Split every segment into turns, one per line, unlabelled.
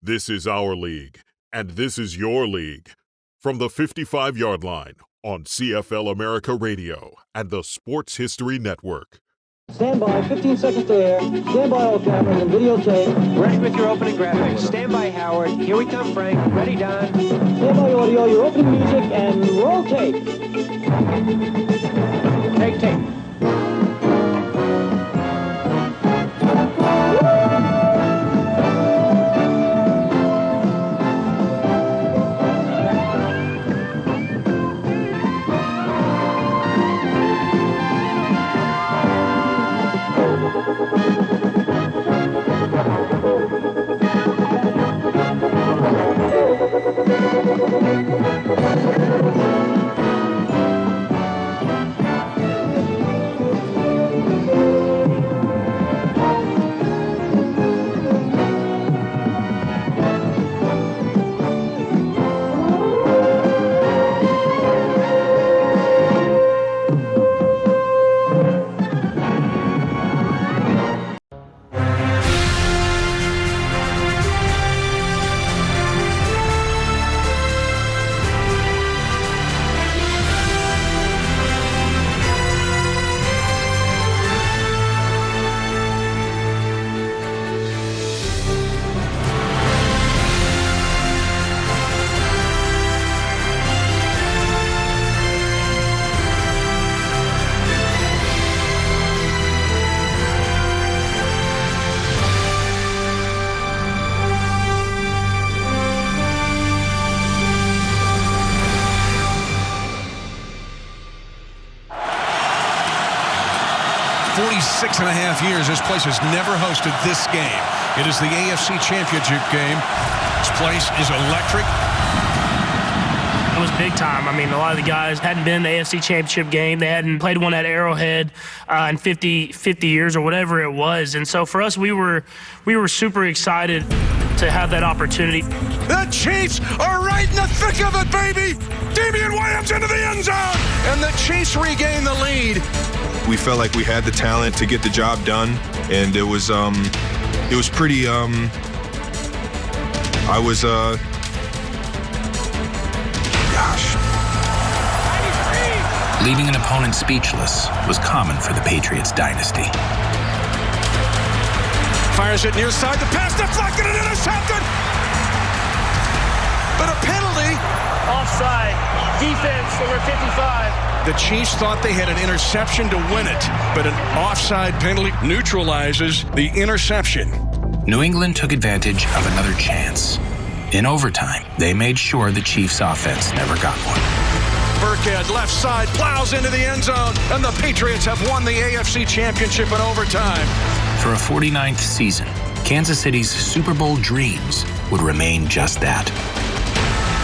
This is our league, and this is your league. From the 55-yard line on CFL America Radio and the Sports History Network.
Stand by, 15 seconds to air. Stand by all cameras and videotape.
Ready with your opening graphics. Stand by, Howard. Here we come, Frank. Ready, Don.
Stand by audio, your opening music, and roll tape.
Take tape.
Six and a half years, this place has never hosted this game. It is the AFC Championship game. This place is electric.
It was big time. I mean, a lot of the guys hadn't been in the AFC Championship game. They hadn't played one at Arrowhead in 50 years or whatever it was. And so for us, we were super excited to have that opportunity.
The Chiefs are right in the thick of it, baby! Damian Williams into the end zone! And the Chiefs regain the lead.
We felt like we had the talent to get the job done, and it was pretty,
Leaving an opponent speechless was common for the Patriots dynasty.
Fires it near side, the pass deflected and intercepted! But a penalty!
Offside, defense, number 55.
The Chiefs thought they had an interception to win it, but an offside penalty neutralizes the interception.
New England took advantage of another chance. In overtime, they made sure the Chiefs' offense never got one.
Burkhead, left side, plows into the end zone, and the Patriots have won the AFC Championship in overtime.
For a 49th season, Kansas City's Super Bowl dreams would remain just that.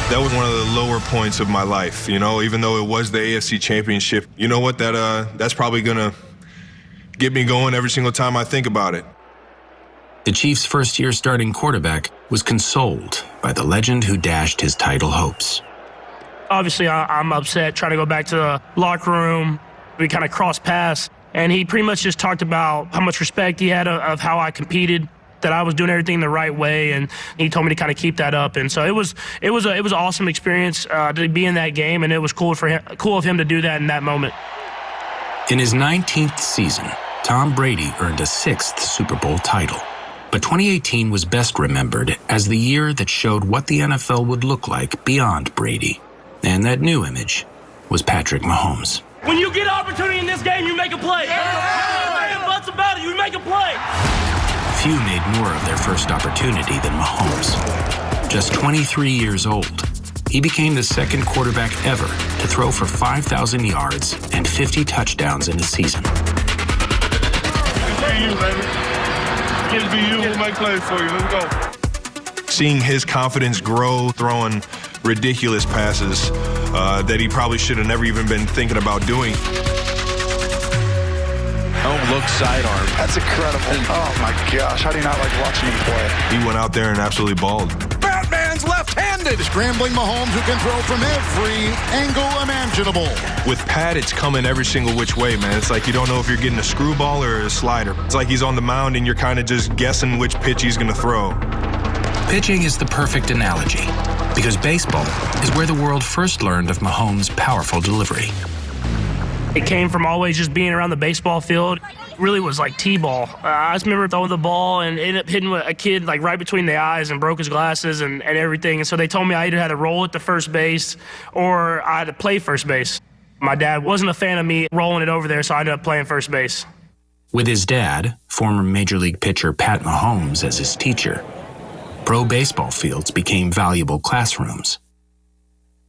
That was one of the lower points of my life, you know, even though it was the AFC Championship. You know what, that's probably going to get me going every single time I think about it.
The Chiefs' first-year starting quarterback was consoled by the legend who dashed his title hopes.
Obviously, I'm upset, trying to go back to the locker room. We kind of crossed paths, and he pretty much just talked about how much respect he had of how I competed, that I was doing everything the right way, and he told me to kind of keep that up. And so it was an awesome experience to be in that game, and it was cool of him to do that in that moment.
In his 19th season, Tom Brady earned a 6th Super Bowl title. But 2018 was best remembered as the year that showed what the NFL would look like beyond Brady. And that new image was Patrick Mahomes.
When you get an opportunity in this game, you make a play. Yeah! What's about it? You make a play.
Few made more of their first opportunity than Mahomes. Just 23 years old, he became the second quarterback ever to throw for 5,000 yards and 50 touchdowns in a season.
It's for you, baby. It's for you. We'll make plays for you. Let's go.
Seeing his confidence grow, throwing ridiculous passes that he probably should have never even been thinking about doing.
Look sidearm.
That's incredible. Oh my gosh, how do you not like watching him play?
He went out there and absolutely balled.
Batman's left-handed.
Scrambling Mahomes, who can throw from every angle imaginable.
With Pat, it's coming every single which way, man. It's like you don't know if you're getting a screwball or a slider. It's like he's on the mound and you're kind of just guessing which pitch he's going to throw.
Pitching is the perfect analogy because baseball is where the world first learned of Mahomes' powerful delivery.
It came from always just being around the baseball field. It really was like T-ball. I just remember throwing the ball and ended up hitting a kid like right between the eyes and broke his glasses and everything. And so they told me I either had to roll at the first base or I had to play first base. My dad wasn't a fan of me rolling it over there, so I ended up playing first base.
With his dad, former Major League pitcher Pat Mahomes, as his teacher, pro baseball fields became valuable classrooms.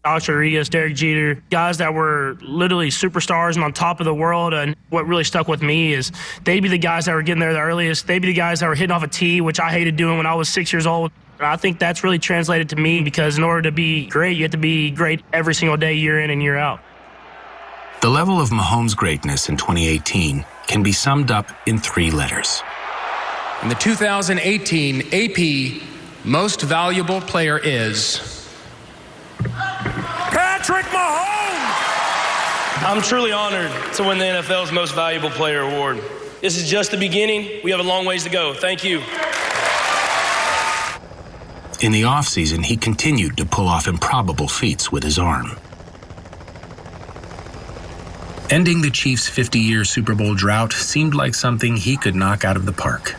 Alex Rodriguez, Derek Jeter, guys that were literally superstars and on top of the world. And what really stuck with me is they'd be the guys that were getting there the earliest. They'd be the guys that were hitting off a tee, which I hated doing when I was 6 years old. And I think that's really translated to me because in order to be great, you have to be great every single day, year in and year out.
The level of Mahomes' greatness in 2018 can be summed up in 3 letters.
In the 2018 AP Most Valuable Player is Patrick Mahomes!
I'm truly honored to win the NFL's Most Valuable Player award. This is just the beginning. We have a long ways to go. Thank you.
In the offseason, he continued to pull off improbable feats with his arm. Ending the Chiefs' 50-year Super Bowl drought seemed like something he could knock out of the park.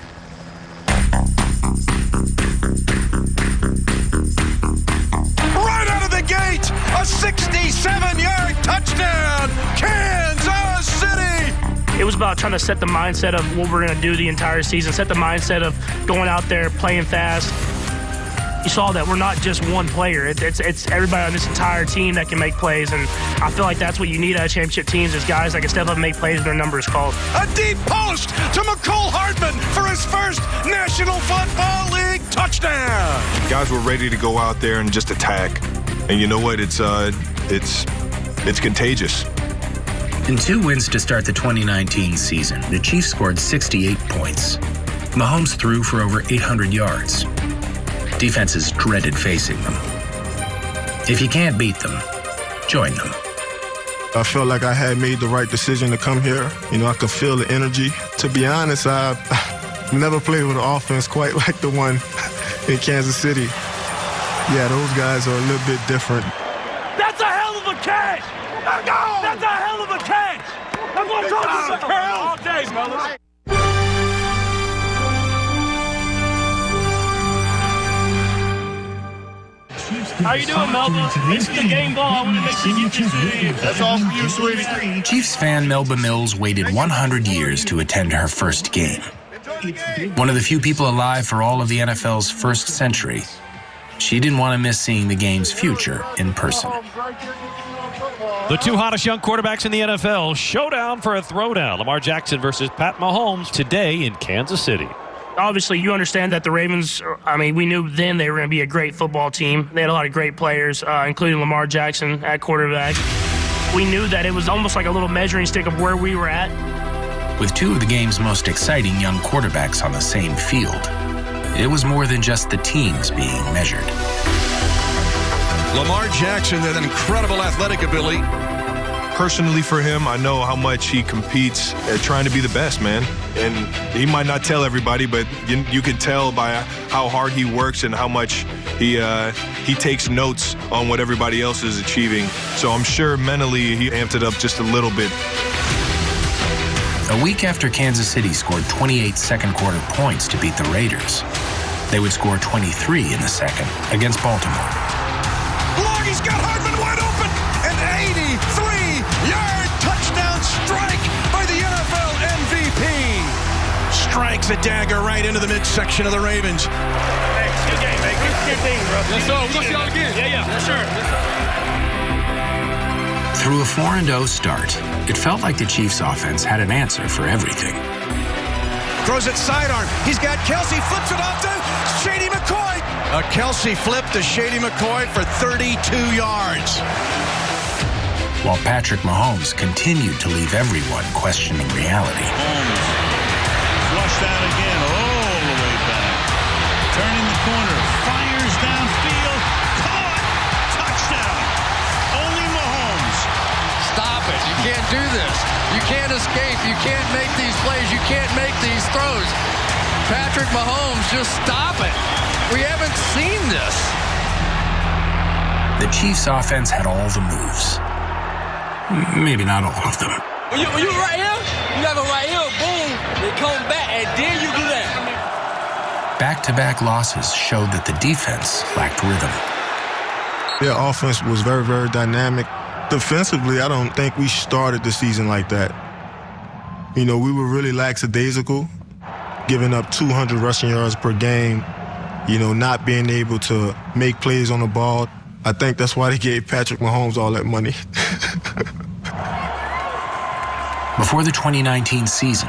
Right out of the gate, a 67-yard touchdown, Kansas City!
It was about trying to set the mindset of what we're going to do the entire season, set the mindset of going out there, playing fast. You saw that we're not just one player. It's everybody on this entire team that can make plays, and I feel like that's what you need out of championship teams is guys that can step up and make plays when their number is called.
A deep post to McCole Hardman for his first National Football League touchdown.
Guys were ready to go out there and just attack. And you know what? It's contagious.
In 2 wins to start the 2019 season, the Chiefs scored 68 points. Mahomes threw for over 800 yards. Defenses dreaded facing them. If you can't beat them, join them.
I felt like I had made the right decision to come here. You know, I could feel the energy. To be honest, I never played with an offense quite like the one in Kansas City. Yeah, those guys are a little bit different.
That's a hell of a catch! That's a hell of a catch! I'm going to talk about all day, fellas. How you doing, Melba? This is the game ball. I want to make sure you get this to you. That's all for you, sweetie.
Chiefs fan Melba Mills waited 100 years to attend her first game. One of the few people alive for all of the NFL's first century, she didn't want to miss seeing the game's future in person.
The 2 hottest young quarterbacks in the NFL, showdown for a throwdown. Lamar Jackson versus Pat Mahomes today in Kansas City.
Obviously, you understand that the Ravens, we knew then they were going to be a great football team. They had a lot of great players, including Lamar Jackson at quarterback. We knew that it was almost like a little measuring stick of where we were at.
With 2 of the game's most exciting young quarterbacks on the same field, it was more than just the teams being measured.
Lamar Jackson, that incredible athletic ability.
Personally for him, I know how much he competes at trying to be the best, man. And he might not tell everybody, but you can tell by how hard he works and how much he takes notes on what everybody else is achieving. So I'm sure mentally he amped it up just a little bit.
A week after Kansas City scored 28 second-quarter points to beat the Raiders, they would score 23 in the second against Baltimore.
He's got Hardman wide open. An 83-yard touchdown strike by the NFL MVP. Strikes a dagger right into the midsection of the Ravens.
Hey, good game, man. Good thing, bro.
Let's go. We'll see y'all again.
Yeah, for sure.
Through a 4-0 start, it felt like the Chiefs' offense had an answer for everything.
Throws it sidearm. He's got Kelsey, flips it off to Shady McCoy. A Kelsey flip to Shady McCoy for 32 yards.
While Patrick Mahomes continued to leave everyone questioning reality.
Flushed out again, all the way back. Turning the corner, fires downfield, caught, touchdown. Only Mahomes.
Stop it, you can't do this. You can't escape, you can't make these plays, you can't make these throws. Patrick Mahomes, just stop it. We haven't seen this.
The Chiefs' offense had all the moves. Maybe not all of them.
When you right here, you have it right here, boom, they come back, and then you do that.
Back-to-back losses showed that the defense lacked rhythm.
Their offense was very, very dynamic. Defensively, I don't think we started the season like that. You know, we were really lackadaisical, giving up 200 rushing yards per game, you know, not being able to make plays on the ball. I think that's why they gave Patrick Mahomes all that money.
Before the 2019 season,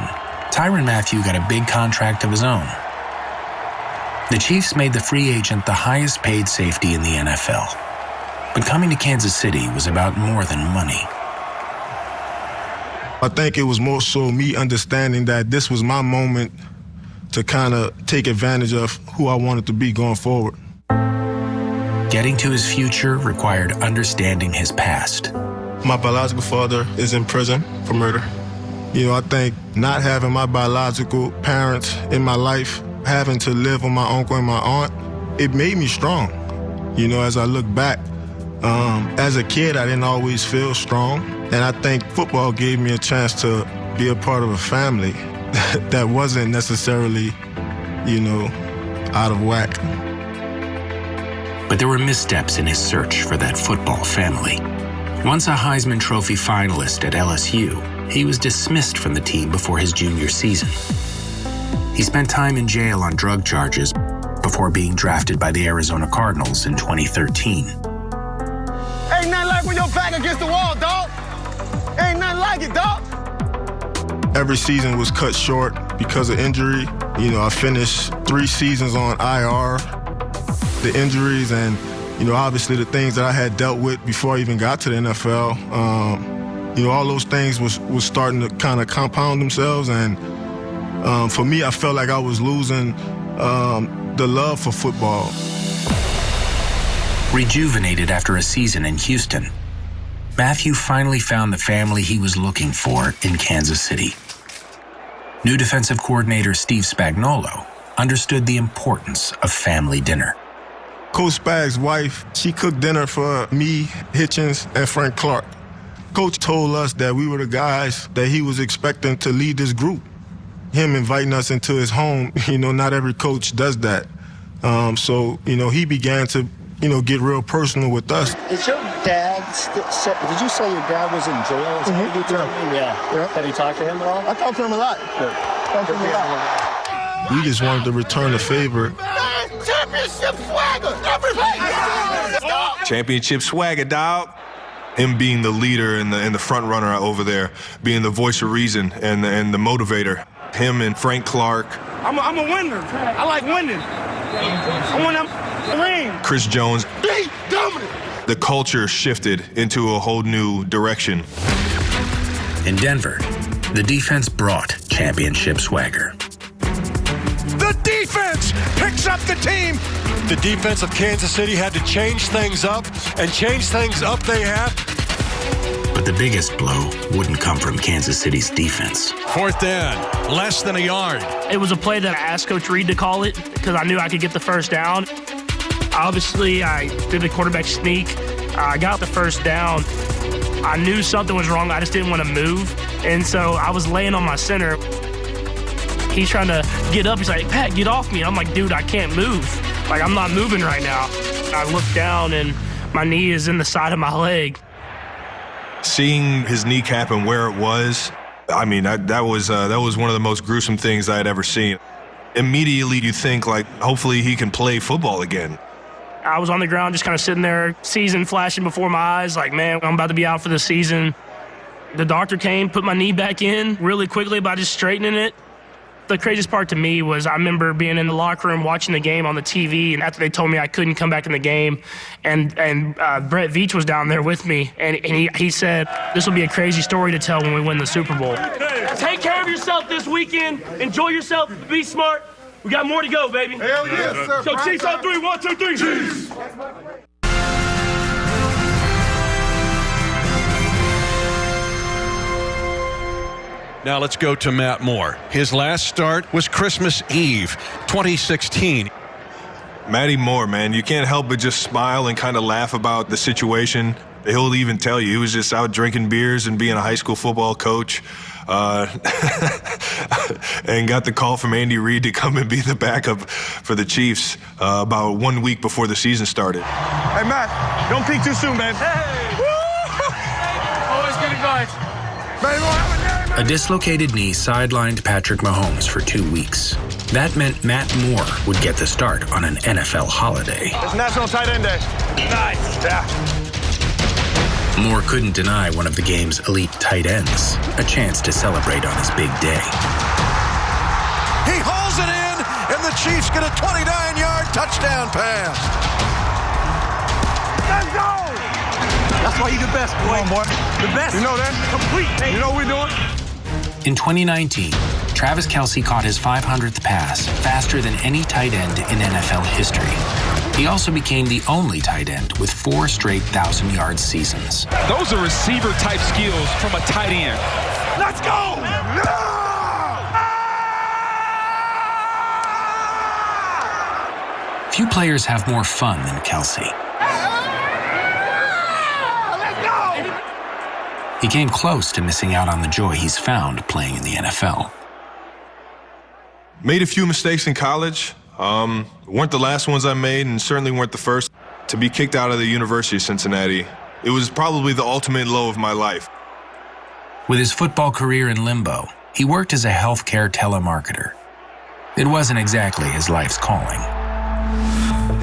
Tyrann Mathieu got a big contract of his own. The Chiefs made the free agent the highest paid safety in the NFL. But coming to Kansas City was about more than money.
I think it was more so me understanding that this was my moment to kind of take advantage of who I wanted to be going forward.
Getting to his future required understanding his past.
My biological father is in prison for murder. You know, I think not having my biological parents in my life, having to live with my uncle and my aunt, it made me strong. You know, as I look back, as a kid, I didn't always feel strong. And I think football gave me a chance to be a part of a family that wasn't necessarily, you know, out of whack.
But there were missteps in his search for that football family. Once a Heisman Trophy finalist at LSU, he was dismissed from the team before his junior season. He spent time in jail on drug charges before being drafted by the Arizona Cardinals in 2013.
Ain't nothing like when your back against the wall, dog. Ain't nothing like it, dog.
Every season was cut short because of injury. You know, I finished 3 seasons on IR. The injuries and, you know, obviously the things that I had dealt with before I even got to the NFL, you know, all those things was starting to kind of compound themselves. And for me, I felt like I was losing the love for football.
Rejuvenated after a season in Houston, Mathieu finally found the family he was looking for in Kansas City. New defensive coordinator Steve Spagnuolo understood the importance of family dinner.
Coach Spag's wife, she cooked dinner for me, Hitchens, and Frank Clark. Coach told us that we were the guys that he was expecting to lead this group. Him inviting us into his home, you know, not every coach does that. So, you know, he began to, you know, get real personal with us.
Is your dad, did you say your dad was in jail? Is that what you told me? Yeah. Have you talked to him at all? I talked to him a lot. Talked to him a lot.
We just wanted to return the favor.
Championship swagger!
Championship swagger, dog. Him being the leader and the front runner over there, being the voice of reason and the motivator. Him and Frank Clark.
I'm a winner. I like winning. I want to ring.
Chris Jones.
Be dominant.
The culture shifted into a whole new direction.
In Denver, the defense brought championship swagger.
The defense picks up the team.
The defense of Kansas City had to change things up, and change things up they have.
But the biggest blow wouldn't come from Kansas City's defense.
4th down, less than a yard.
It was a play that I asked Coach Reed to call it because I knew I could get the first down. Obviously, I did the quarterback sneak. I got the first down. I knew something was wrong. I just didn't want to move. And so I was laying on my center. He's trying to get up. He's like, Pat, get off me. I'm like, dude, I can't move. Like, I'm not moving right now. I look down, and my knee is in the side of my leg.
Seeing his kneecap and where it was, I mean, that was one of the most gruesome things I had ever seen. Immediately, you think, like, hopefully he can play football again.
I was on the ground just kind of sitting there, season flashing before my eyes, like, man, I'm about to be out for the season. The doctor came, put my knee back in really quickly by just straightening it. The craziest part to me was I remember being in the locker room watching the game on the TV, and after they told me I couldn't come back in the game, and Brett Veach was down there with me, and he said, this will be a crazy story to tell when we win the Super Bowl. Take care of yourself this weekend. Enjoy yourself. Be smart. We got more to go, baby.
Hell yes, sir.
So Chiefs on 3, 1, 2, 3. Chiefs.
Now let's go to Matt Moore. His last start was Christmas Eve, 2016.
Matty Moore, man, you can't help but just smile and kind of laugh about the situation. He'll even tell you he was just out drinking beers and being a high school football coach. And got the call from Andy Reid to come and be the backup for the Chiefs about 1 week before the season started.
Hey, Matt, don't peek too soon, man. Hey!
Always good advice.
A dislocated knee sidelined Patrick Mahomes for 2 weeks. That meant Matt Moore would get the start on an NFL holiday.
It's National Tight End Day. Nice. Yeah.
Moore couldn't deny one of the game's elite tight ends a chance to celebrate on his big day.
He hauls it in, and the Chiefs get a 29-yard touchdown pass.
Let's go! That's why you the best, boy.
Come on, boy.
The best.
You know that?
Complete, baby.
You know what we're doing?
In 2019, Travis Kelce caught his 500th pass faster than any tight end in NFL history. He also became the only tight end with 4 straight 1,000-yard seasons.
Those are receiver-type skills from a tight end.
Let's go!
Few players have more fun than Kelce. He came close to missing out on the joy he's found playing in the NFL.
Made a few mistakes in college. Weren't the last ones I made, and certainly weren't the first. To be kicked out of the University of Cincinnati, it was probably the ultimate low of my life.
With his football career in limbo, he worked as a healthcare telemarketer. It wasn't exactly his life's calling.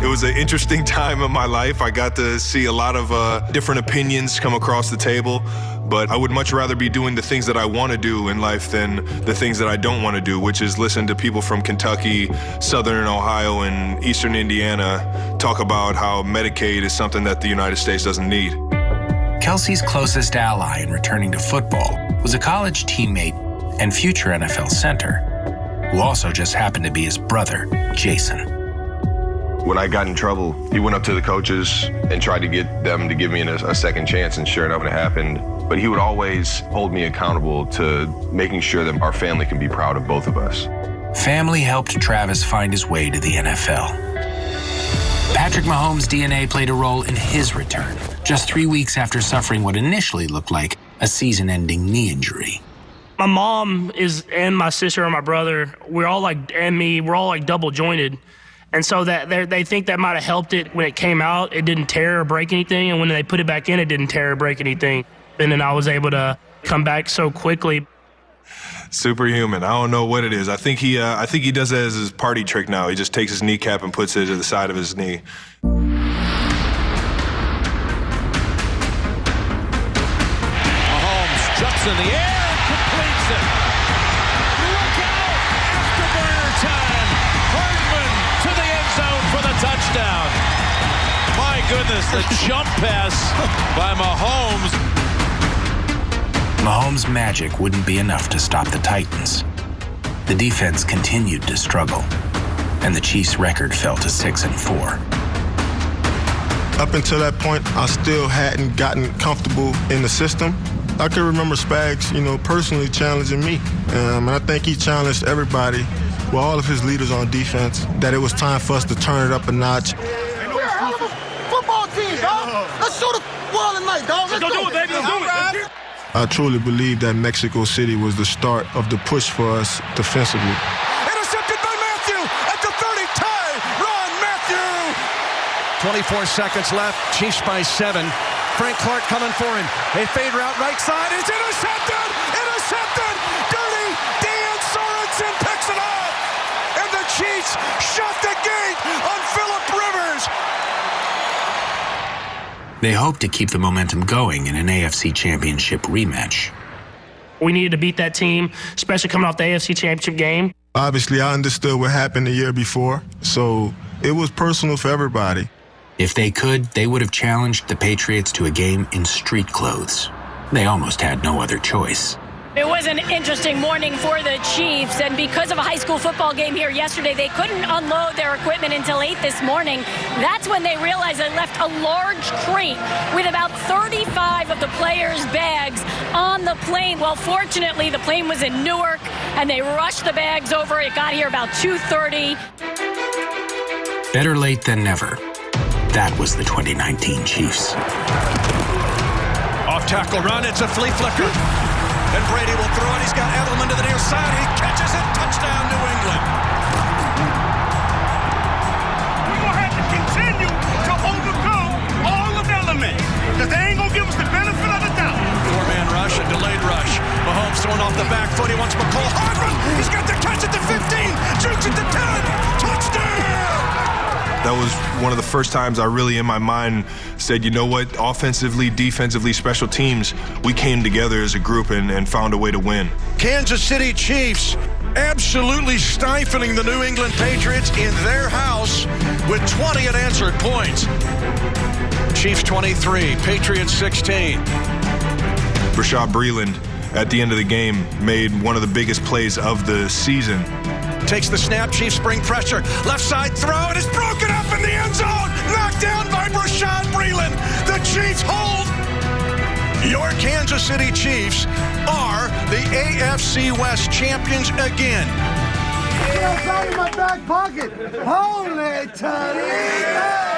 It was an interesting time of my life. I got to see a lot of different opinions come across the table, but I would much rather be doing the things that I want to do in life than the things that I don't want to do, which is listen to people from Kentucky, Southern Ohio, and Eastern Indiana talk about how Medicaid is something that the United States doesn't need.
Kelce's closest ally in returning to football was a college teammate and future NFL center, who also just happened to be his brother, Jason.
When I got in trouble, he went up to the coaches and tried to get them to give me a second chance, and sure enough, it happened. But he would always hold me accountable to making sure that our family can be proud of both of us.
Family helped Travis find his way to the NFL. Patrick Mahomes' DNA played a role in his return, just 3 weeks after suffering what initially looked like a season-ending knee injury.
My mom and my sister and my brother, we're all like double jointed. And so that they think that might have helped it when it came out. It didn't tear or break anything. And when they put it back in, it didn't tear or break anything. And then I was able to come back so quickly.
Superhuman. I don't know what it is. I think he does that as his party trick now. He just takes his kneecap and puts it to the side of his knee.
Mahomes jumps in the air and completes it. Look out! Afterburner time. Hardman to the end zone for the touchdown. My goodness, the jump pass by Mahomes.
Mahomes' magic wouldn't be enough to stop the Titans. The defense continued to struggle, and the Chiefs' record fell to 6-4.
Up until that point, I still hadn't gotten comfortable in the system. I can remember Spags, personally challenging me. And I think he challenged everybody, well, all of his leaders on defense, that it was time for us to turn it up a notch.
We're a hell of a football team, dog. Let's show the world tonight, dog. Let's
do it, baby. Let's do it.
I truly believe that Mexico City was the start of the push for us defensively.
Intercepted by Matthew at the 30. Tie. Ron Matthew.
24 seconds left. Chiefs by 7. Frank Clark coming for him. A fade route right side.
It's intercepted. Intercepted. Dirty Dan Sorensen picks it up. And the Chiefs shut the gate on Phillip Rivers.
They hoped to keep the momentum going in an AFC Championship rematch.
We needed to beat that team, especially coming off the AFC Championship game.
Obviously, I understood what happened the year before, so it was personal for everybody.
If they could, they would have challenged the Patriots to a game in street clothes. They almost had no other choice.
It was an interesting morning for the Chiefs, and because of a high school football game here yesterday, they couldn't unload their equipment until 8 this morning. That's when they realized they left a large crate with about 35 of the players' bags on the plane. Well, fortunately, the plane was in Newark, and they rushed the bags over. It got here about 2:30.
Better late than never. That was the 2019 Chiefs.
Off tackle run, it's a flea flicker. And Brady will throw it. He's got Edelman to the near side. He catches it. Touchdown, New England.
We're going to have to continue to overcome all of the elements. Because they ain't going to give us the benefit of the doubt.
Four-man rush, a delayed rush. Mahomes throwing off the back foot. He wants McCall Hardman. He's got the catch at the 15. Jukes at the 10. Touchdown!
That was one of the first times I really, in my mind, said, you know what, offensively, defensively, special teams, we came together as a group and found a way to win.
Kansas City Chiefs absolutely stifling the New England Patriots in their house with 20 unanswered points. Chiefs 23, Patriots 16.
Bashaud Breeland, at the end of the game, made one of the biggest plays of the season.
Takes the snap, Chiefs bring pressure. Left side throw, and it's broken up in the end zone. Knocked down by Bashaud Breeland. The Chiefs hold. Your Kansas City Chiefs are the AFC West champions again.
It's out in my back pocket. Holy Toledo!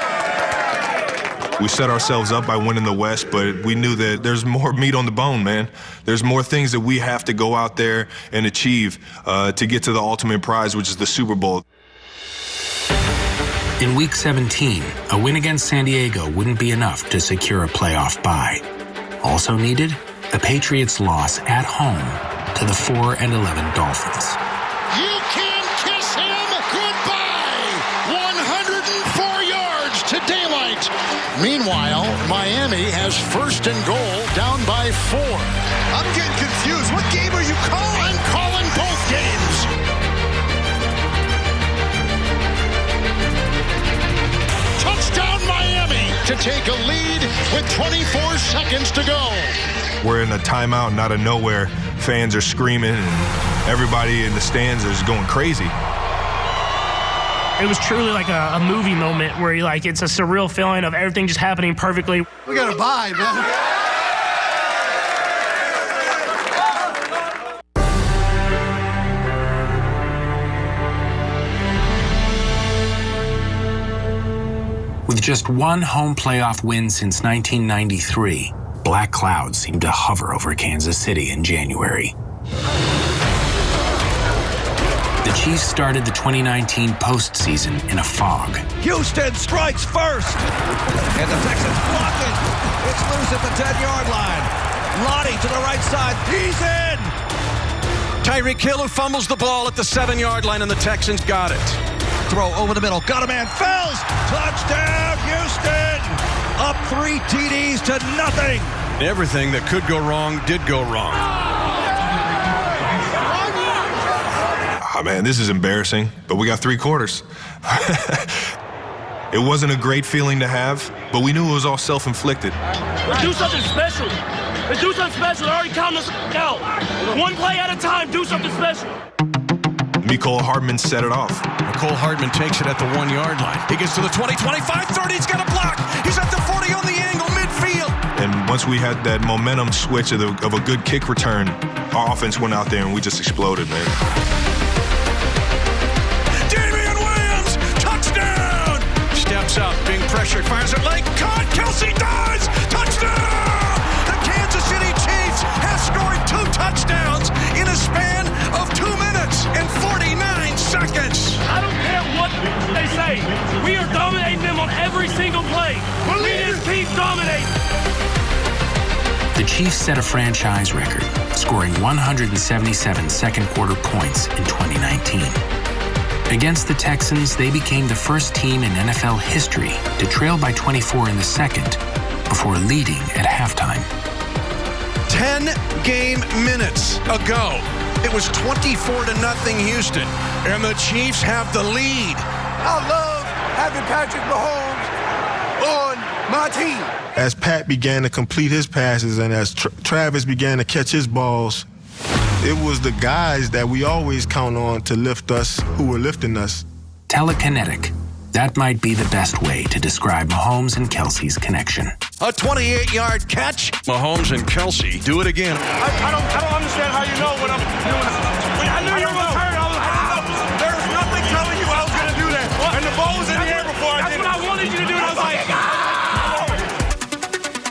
We set ourselves up by winning the West, but we knew that there's more meat on the bone, man. There's more things that we have to go out there and achieve to get to the ultimate prize, which is the Super Bowl.
In Week 17, a win against San Diego wouldn't be enough to secure a playoff bye. Also needed, the Patriots' loss at home to the 4-11 Dolphins.
You can kiss him goodbye. 104 yards to daylight. Meanwhile, Miami has first and goal, down by 4.
I'm getting confused. What game are you calling?
I'm calling both games. Touchdown Miami to take a lead with 24 seconds to go.
We're in a timeout, not a nowhere. Fans are screaming, and everybody in the stands is going crazy.
It was truly like a movie moment where it's a surreal feeling of everything just happening perfectly.
We got to buy, man.
With just one home playoff win since 1993, black clouds seemed to hover over Kansas City in January. The Chiefs started the 2019 postseason in a fog.
Houston strikes first. And the Texans block it. It's loose at the 10-yard line. Lottie to the right side. He's in. Tyreek Hill, who fumbles the ball at the 7-yard line, and the Texans got it. Throw over the middle. Got a man. Fells. Touchdown, Houston. Up 3 TDs to nothing. Everything that could go wrong did go wrong.
Oh, man, this is embarrassing, but we got 3 quarters. It wasn't a great feeling to have, but we knew it was all self-inflicted.
Let's do something special. Let's do something special. They're already counting us out. One play at a time, do something special.
Mecole Hardman set it off.
Mecole Hardman takes it at the 1-yard line. He gets to the 20, 25, 30. He's got a block. He's at the 40 on the angle, midfield.
And once we had that momentum switch of a good kick return, our offense went out there and we just exploded, man.
Steps up, being pressured, fires it late, caught, Kelce dives, touchdown! The Kansas City Chiefs have scored 2 touchdowns in a span of 2 minutes and 49 seconds.
I don't care what they say. We are dominating them on every single play. We just keep dominating.
The Chiefs set a franchise record, scoring 177 second-quarter points in 2019. Against the Texans, they became the first team in NFL history to trail by 24 in the second before leading at halftime.
10 game minutes ago, it was 24-0 Houston, and the Chiefs have the lead.
I love having Patrick Mahomes on my team.
As Pat began to complete his passes and as Travis began to catch his balls, it was the guys that we always count on to lift us who were lifting us.
Telekinetic. That might be the best way to describe Mahomes and Kelce's connection.
A 28-yard catch. Mahomes and Kelce do it again.
I don't understand how you know what I'm doing. I knew you were hurt. There's nothing telling you I was going to do that. And the ball was in the air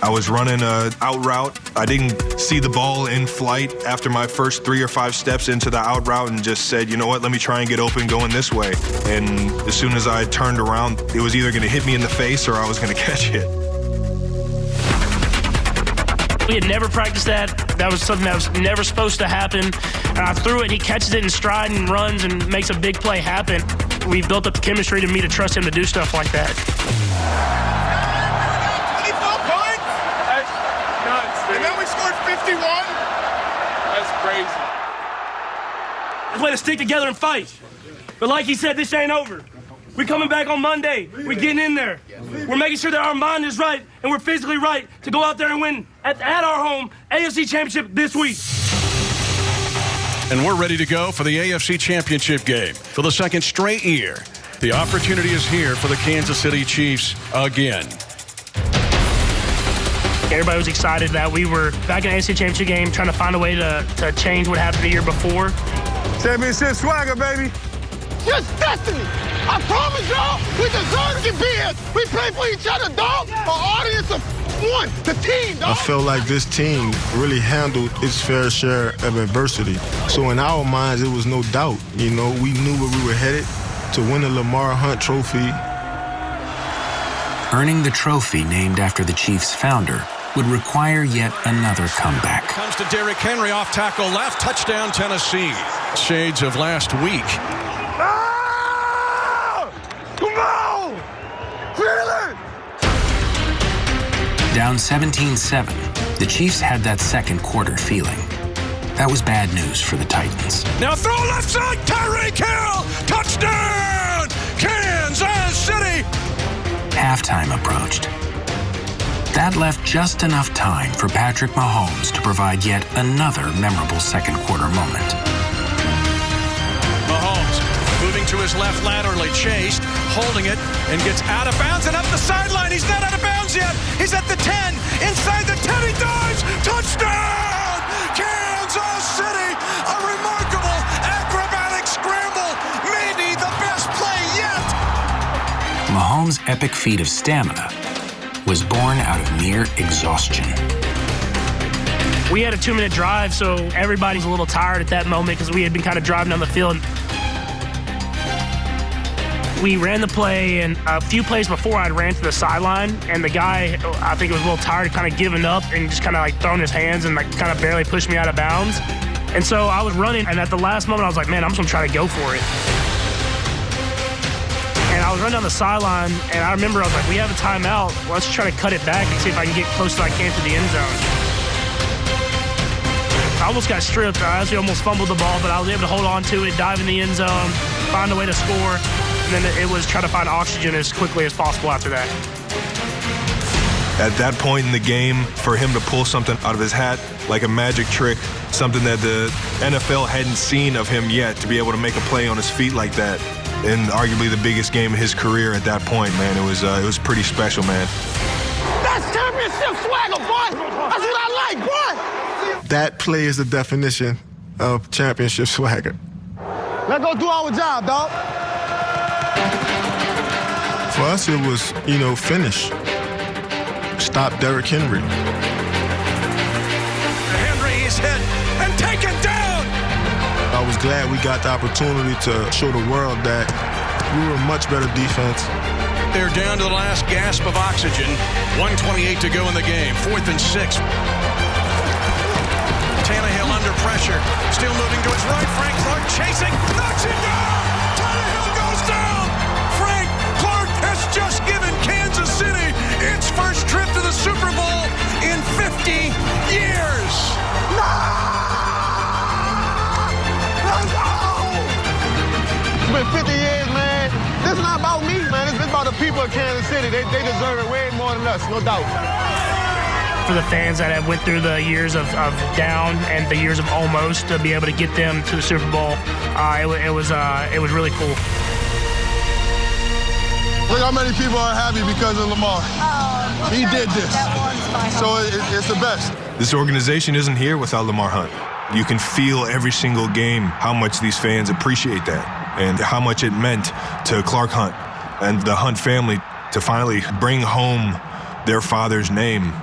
I was running a out route. I didn't see the ball in flight after my first 3 or 5 steps into the out route and just said, you know what, let me try and get open going this way. And as soon as I turned around, it was either going to hit me in the face or I was going to catch it.
We had never practiced that. That was something that was never supposed to happen. And I threw it, he catches it in stride and runs and makes a big play happen. We've built up the chemistry to me to trust him to do stuff like that.
And then we scored 51? That's crazy.
Let's way to stick together and fight. But like he said, this ain't over. We're coming back on Monday. We're getting in there. We're making sure that our mind is right and we're physically right to go out there and win at our home AFC Championship this week.
And we're ready to go for the AFC Championship game for the second straight year. The opportunity is here for the Kansas City Chiefs again.
Everybody was excited that we were back in the AFC Championship game, trying to find a way to change what happened the year before.
Championship swagger, baby.
Just destiny. I promise y'all, we deserve to get big. We play for each other, dog. An audience of one, the team, dog.
I felt like this team really handled its fair share of adversity. So in our minds, it was no doubt. You know, we knew where we were headed to win the Lamar Hunt Trophy.
Earning the trophy named after the Chiefs' founder would require yet another comeback.
Comes to Derrick Henry off tackle left, touchdown Tennessee. Shades of last week.
Ah! Come on! Feel it!
Down 17-7, the Chiefs had that second quarter feeling. That was bad news for the Titans.
Now throw left side, Tyreek Hill! Touchdown! Kansas City!
Halftime approached. That left just enough time for Patrick Mahomes to provide yet another memorable second quarter moment.
Mahomes moving to his left laterally, chased, holding it, and gets out of bounds and up the sideline. He's not out of bounds yet. He's at the 10. Inside the 10, he dives. Touchdown! Kansas City! A remarkable acrobatic scramble. Maybe the best play yet.
Mahomes' epic feat of stamina was born out of mere exhaustion.
We had a 2-minute drive, so everybody's a little tired at that moment because we had been kind of driving down the field. We ran the play, and a few plays before I ran to the sideline, and the guy, I think, was a little tired, kind of giving up and just kind of like throwing his hands and like kind of barely pushed me out of bounds. And so I was running, and at the last moment, I was like, man, I'm just gonna try to go for it. And I was running down the sideline, and I remember I was like, we have a timeout. Let's try to cut it back and see if I can get close as I can to the end zone. I almost got stripped. I actually almost fumbled the ball, but I was able to hold on to it, dive in the end zone, find a way to score, and then it was try to find oxygen as quickly as possible after that.
At that point in the game, for him to pull something out of his hat, like a magic trick, something that the NFL hadn't seen of him yet, to be able to make a play on his feet like that, and arguably the biggest game of his career at that point, man, it was pretty special, man.
That's championship swagger, boy. That's what I like, boy.
That play is the definition of championship swagger.
Let's go do our job, dog.
For us, it was, finish. Stop Derrick Henry.
Henry is hit and taken down.
I was glad we got the opportunity to show the world that we were a much better defense.
They're down to the last gasp of oxygen. 1:28 to go in the game. 4th and 6. Tannehill under pressure. Still moving to his right. Frank Clark chasing. Knocks it down. Tannehill goes down. Frank Clark has just given Kansas City its first trip to the Super Bowl in 50 years.
It's been 50 years, man. This is not about me, man. It's about the people of Kansas City. They deserve it way more than us, no doubt.
For the fans that have went through the years of down and the years of almost, to be able to get them to the Super Bowl, it was really cool.
Look how many people are happy because of Lamar. He did this. So it's the best.
This organization isn't here without Lamar Hunt. You can feel every single game how much these fans appreciate that and how much it meant to Clark Hunt and the Hunt family to finally bring home their father's name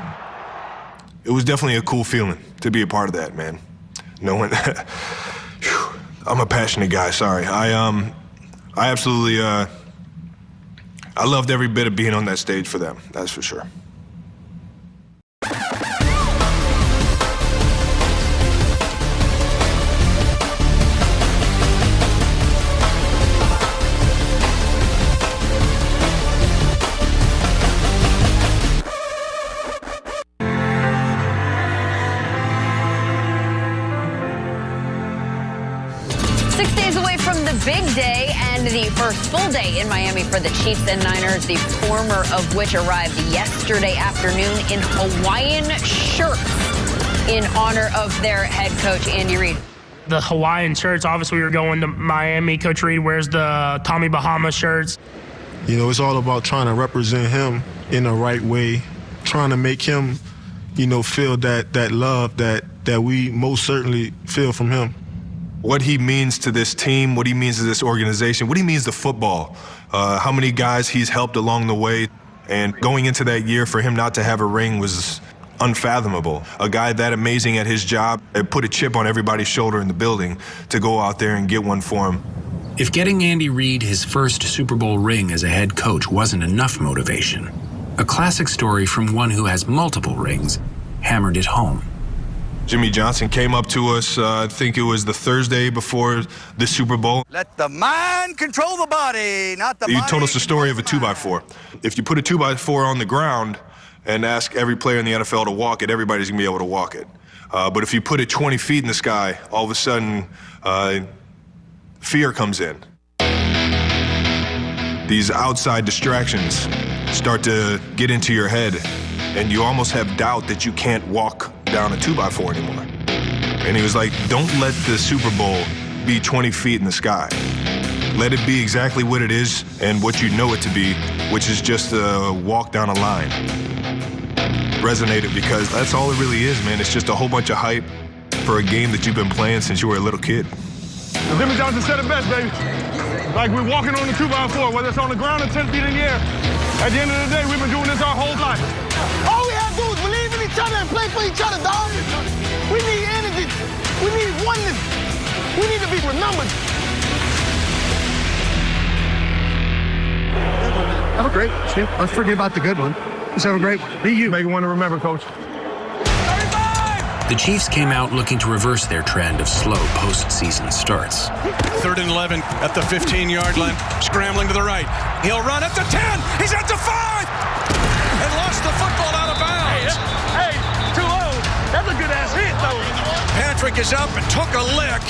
it was definitely a cool feeling to be a part of that, man. Knowing that, I'm a passionate guy, sorry. I absolutely, I loved every bit of being on that stage for them, that's for sure.
6 days away from the big day and the first full day in Miami for the Chiefs and Niners, the former of which arrived yesterday afternoon in Hawaiian shirts in honor of their head coach, Andy Reid.
The Hawaiian shirts, obviously we were going to Miami. Coach Reid wears the Tommy Bahama shirts.
You know, it's all about trying to represent him in the right way, trying to make him, you know, feel that love that we most certainly feel from him.
What he means to this team, what he means to this organization, what he means to football, how many guys he's helped along the way. And going into that year, for him not to have a ring was unfathomable. A guy that amazing at his job, it put a chip on everybody's shoulder in the building to go out there and get one for him.
If getting Andy Reid his first Super Bowl ring as a head coach wasn't enough motivation, a classic story from one who has multiple rings hammered it home.
Jimmy Johnson came up to us, I think it was the Thursday before the Super Bowl.
Let the mind control the body, not the body.
He told us the story of a 2x4. If you put a 2x4 on the ground and ask every player in the NFL to walk it, everybody's gonna be able to walk it. But if you put it 20 feet in the sky, all of a sudden, fear comes in. These outside distractions start to get into your head, and you almost have doubt that you can't walk down a 2x4 anymore. And he was like, don't let the Super Bowl be 20 feet in the sky. Let it be exactly what it is and what you know it to be, which is just a walk down a line. Resonated because that's all it really is, man. It's just a whole bunch of hype for a game that you've been playing since you were a little kid.
Jimmy Johnson said it best, baby. Like we're walking on the 2x4, whether it's on the ground or 10 feet in the air. At the end of the day, we've been doing this our whole life.
All we have to do is believe in each other and play for each other, dog. We need energy. We need oneness. We need to be remembered.
Have a great one. Let's forget about the good one. Let's have a great one. Be you.
Make it one to remember, Coach.
The Chiefs came out looking to reverse their trend of slow postseason starts.
3rd and 11 at the 15-yard line, scrambling to the right. He'll run at the 10. He's at the 5 and lost the football out of bounds.
Hey, too low. That's a good-ass hit, though.
Patrick is up and took a lick.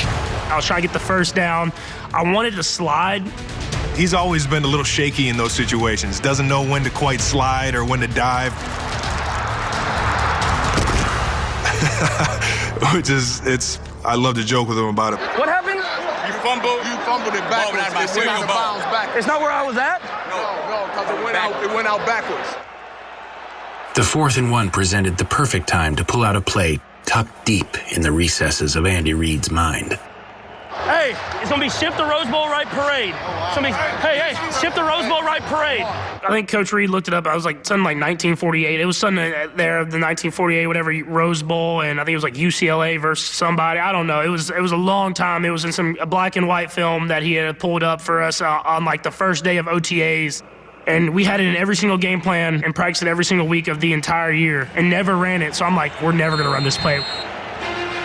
I was trying to get the first down. I wanted to slide.
He's always been a little shaky in those situations. Doesn't know when to quite slide or when to dive. Which is, I love to joke with him about it.
What happened?
You fumbled it backwards. It went out of bounds backwards.
It's not where I was at?
No, because it went out backwards.
The 4th and 1 presented the perfect time to pull out a play tucked deep in the recesses of Andy Reid's mind.
Hey, it's going to be shift the Rose Bowl right parade. Hey, shift the Rose Bowl right parade.
I think Coach Reid looked it up. I was like, something like 1948. It was something there, the 1948, whatever, Rose Bowl, and I think it was like UCLA versus somebody. I don't know. It was a long time. It was in a black and white film that he had pulled up for us on like the first day of OTAs. And we had it in every single game plan and practiced it every single week of the entire year and never ran it. So I'm like, we're never going to run this play.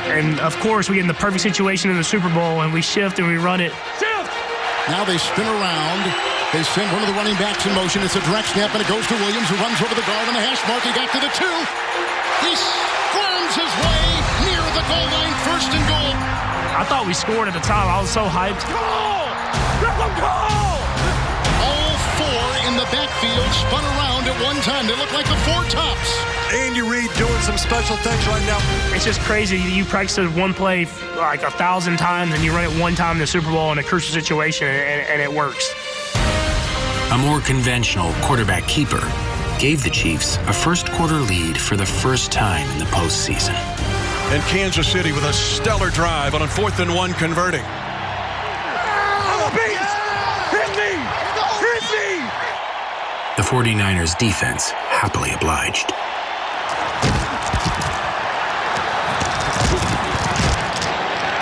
And, of course, we get in the perfect situation in the Super Bowl, and we shift and we run it.
Shift!
Now they spin around. They send one of the running backs in motion. It's a direct snap, and it goes to Williams, who runs over the guard on the hash mark. He got to the 2. He squirms his way near the goal line, 1st and goal.
I thought we scored at the time. I was so hyped.
Goal! Goal!
All 4 in the backfield spun around at one time. They look like the 4 tops.
Andy Reid doing some special things right now.
It's just crazy. You practice one play like 1,000 times, and you run it one time in the Super Bowl in a crucial situation, and it works.
A more conventional quarterback keeper gave the Chiefs a first-quarter lead for the first time in the postseason.
And Kansas City with a stellar drive on a 4th and 1 converting.
I'm a beast! Hit me! Hit me!
The 49ers defense happily obliged.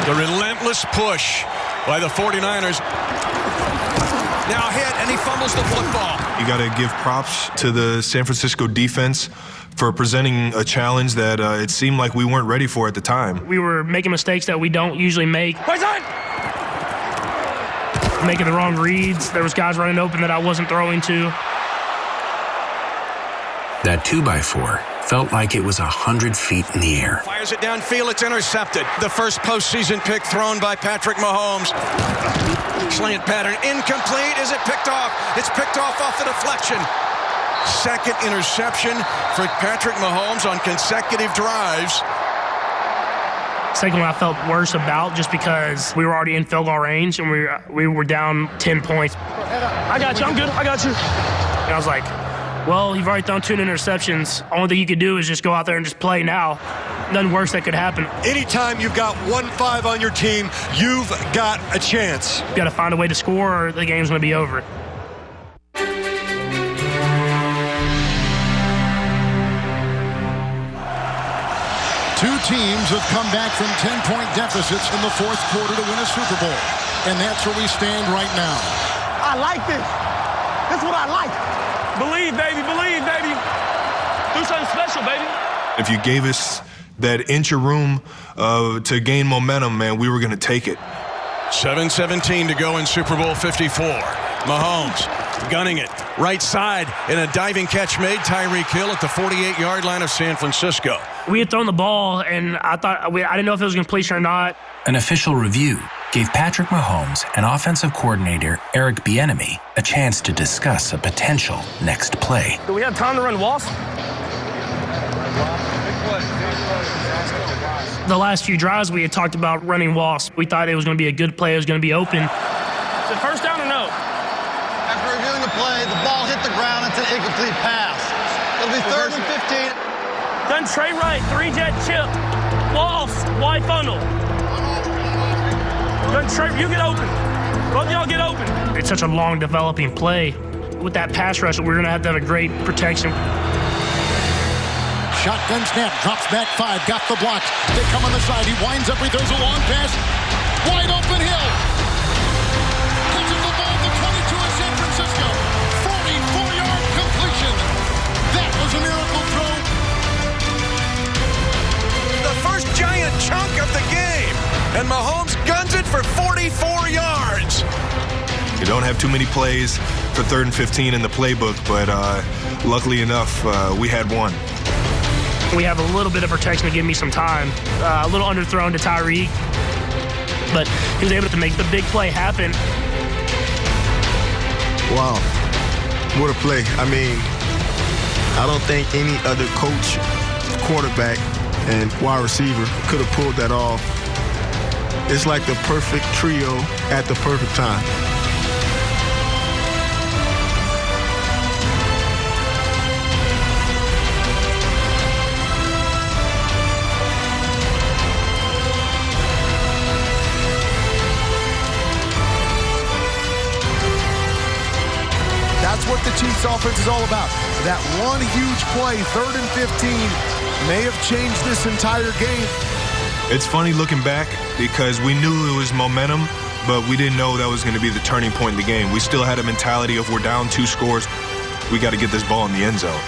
The relentless push by the 49ers. Now hit, and he fumbles the football.
You got to give props to the San Francisco defense for presenting a challenge that it seemed like we weren't ready for at the time.
We were making mistakes that we don't usually make. Making the wrong reads. There was guys running open that I wasn't throwing to.
That 2x4 felt like it was 100 feet in the air.
Fires it downfield, it's intercepted. The first postseason pick thrown by Patrick Mahomes. Slant pattern, incomplete. Is it picked off? It's picked off the deflection. Second interception for Patrick Mahomes on consecutive drives.
Second one I felt worse about just because we were already in field goal range and we were down 10 points. I got you, I'm good, I got you. And I was like, well, you've already thrown 2 interceptions. Only thing you could do is just go out there and just play now. Nothing worse that could happen.
Anytime you've got 1-5 on your team, you've got a chance.
You got to find a way to score or the game's going to be over.
Two teams have come back from 10-point deficits in the fourth quarter to win a Super Bowl. And that's where we stand right now.
I like this. This is what I like.
Believe, baby, believe, baby. Do something special, baby.
If you gave us that inch of room to gain momentum, man, we were going to take it.
7:17 to go in Super Bowl 54. Mahomes gunning it. Right side in a diving catch made. Tyreek Hill at the 48-yard line of San Francisco.
We had thrown the ball, and I didn't know if it was completion or not.
An official review gave Patrick Mahomes and offensive coordinator Eric Bieniemy a chance to discuss a potential next play.
Do we have time to run wasp?
The last few drives we had talked about running wasp. We thought it was going to be a good play. It was going to be open.
Is it first down or no?
After reviewing the play, the ball hit the ground. It's an incomplete pass. It'll be 3rd and 15.
Done Trey Wright, 3-jet chip. Wasp, wide funnel. Done Trey, you get open. Both of y'all get open.
It's such a long developing play. With that pass rush, we're going to have a great protection.
Shotgun snap, drops back 5, got the block. They come on the side, he winds up, he throws a long pass. Wide open Hill. Catches the ball at the 22 of San Francisco. 44-yard completion. That was a miracle throw.
The first giant chunk of the game. And Mahomes guns it for 44 yards.
You don't have too many plays for 3rd and 15 in the playbook, but luckily enough, we had one.
We have a little bit of protection to give me some time. A little underthrown to Tyreek, but he was able to make the big play happen.
Wow, what a play. I mean, I don't think any other coach, quarterback, and wide receiver could have pulled that off. It's like the perfect trio at the perfect time.
That's what the Chiefs offense is all about. That one huge play, 3rd and 15, may have changed this entire game.
It's funny looking back because we knew it was momentum, but we didn't know that was going to be the turning point in the game. We still had a mentality of we're down 2 scores. We got to get this ball in the end zone.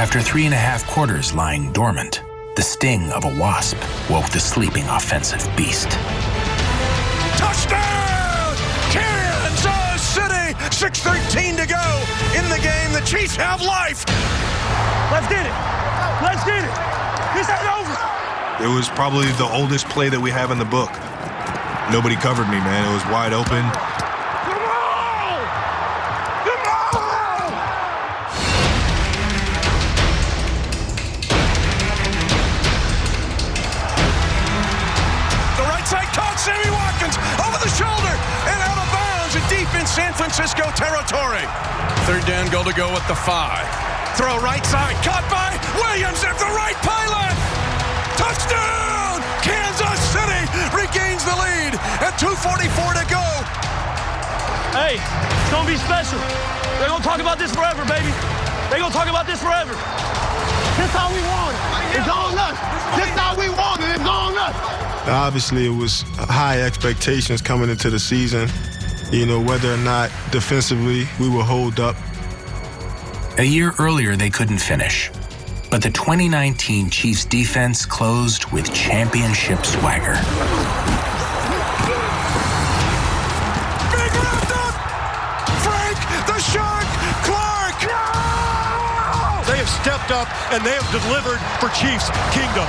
After 3.5 quarters lying dormant, the sting of a wasp woke the sleeping offensive beast.
Touchdown! Kansas City! 6:13 to go in the game. The Chiefs have life.
Let's get it. Let's get it. This ain't over.
It was probably the oldest play that we have in the book. Nobody covered me, man. It was wide open.
Come on! Come on!
The right side caught Sammy Watkins over the shoulder and out of bounds and deep in San Francisco territory. 3rd down, goal to go at the 5. Throw right side, caught by Williams at the right pylon. Touchdown! Kansas City regains the lead at 2:44 to go.
Hey, it's going to be special. They're going to talk about this forever, baby. They're going to talk about this forever.
This how we want it. It's on us. This how we want it. It's on us.
Obviously, it was high expectations coming into the season. You know, whether or not defensively we would hold up.
A year earlier, they couldn't finish. But the 2019 Chiefs defense closed with championship swagger.
Big wrapped up! Frank the Shark Clark! No!
They have stepped up and they have delivered for Chiefs Kingdom.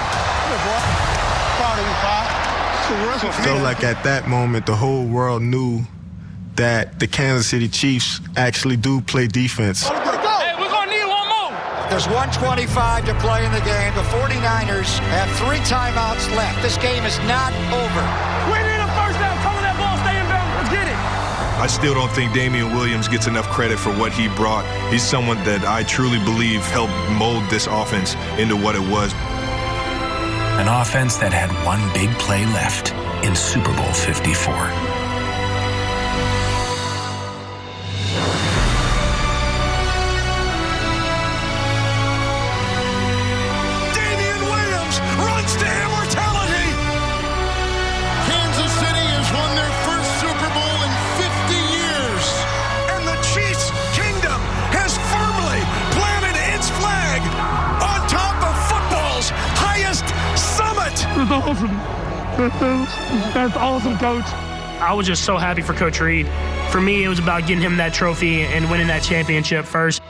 I felt like at that moment, the whole world knew that the Kansas City Chiefs actually do play defense.
Hey, we're going to need one more.
There's 1:25 to play in the game. The 49ers have 3 timeouts left. This game is not over.
We need a first down. Cover that ball. Stay in bounds. Let's get it.
I still don't think Damian Williams gets enough credit for what he brought. He's someone that I truly believe helped mold this offense into what it was.
An offense that had one big play left in Super Bowl 54.
Damian Williams runs to immortality.
Kansas City has won their first Super Bowl in 50 years.
And the Chiefs Kingdom has firmly planted its flag on top of football's highest summit.
That's awesome. That's awesome, Coach. I was just so happy for Coach Reid. For me, it was about getting him that trophy and winning that championship first.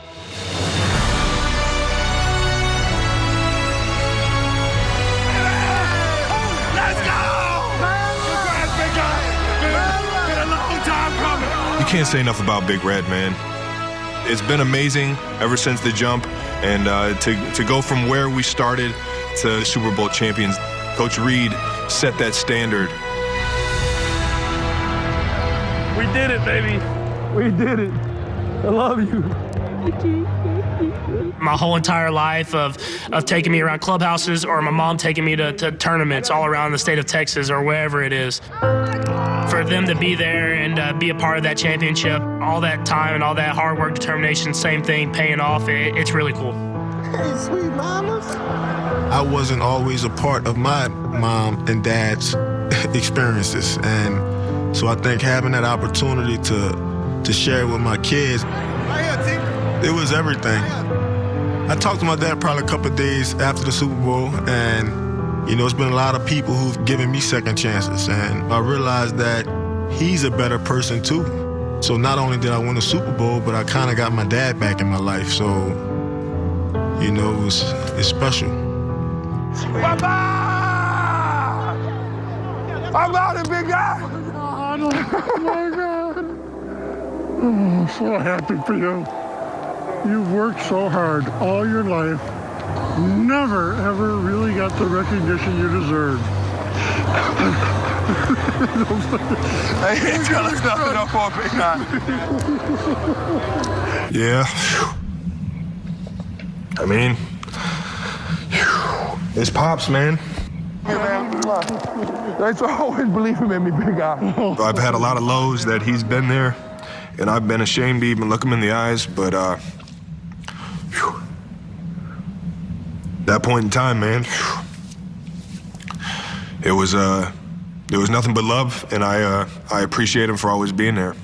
Let's go! Congrats, big guy. Been a long time coming.
You can't say enough about Big Red, man. It's been amazing ever since the jump, and to go from where we started to Super Bowl champions. Coach Reid set that standard.
We did it, baby. We did it. I love you.
My whole entire life of taking me around clubhouses or my mom taking me to tournaments all around the state of Texas or wherever it is. For them to be there and be a part of that championship, all that time and all that hard work, determination, same thing, paying off, it's really cool.
Hey, sweet mamas.
I wasn't always a part of my mom and dad's experiences, and so I think having that opportunity to share with my kids, it was everything. I talked to my dad probably a couple of days after the Super Bowl, and you know, it's been a lot of people who've given me second chances, and I realized that he's a better person too. So not only did I win the Super Bowl, but I kind of got my dad back in my life. So, you know, it's special.
Papa! I'm out of big guy. Oh my God.
Oh, so happy for you. You've worked so hard all your life. Never, ever really got the recognition you deserve.
Hey, it's got nothing up for a big guy.
Yeah. I mean, it's Pops, man.
Hey, man, thanks for always believing in me, big guy.
I've had a lot of lows that he's been there, and I've been ashamed to even look him in the eyes, but that point in time, man, it was nothing but love, and I appreciate him for always being there.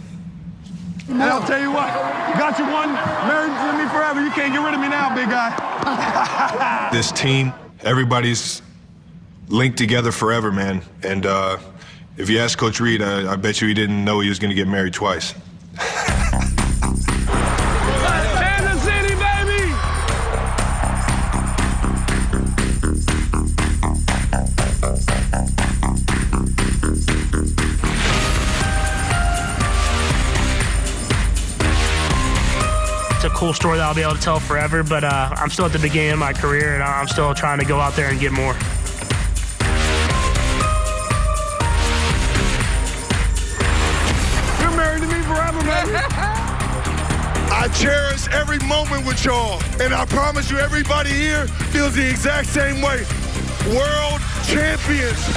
And I'll tell you what, got you one, married to me forever. You can't get rid of me now, big guy.
This team, everybody's linked together forever, man. And if you ask Coach Reid, I bet you he didn't know he was going to get married twice.
Kansas City, baby!
It's a cool story that I'll be able to tell forever, but I'm still at the beginning of my career, and I'm still trying to go out there and get more.
You're married to me forever, baby.
I cherish every moment with y'all, and I promise you everybody here feels the exact same way. World champions.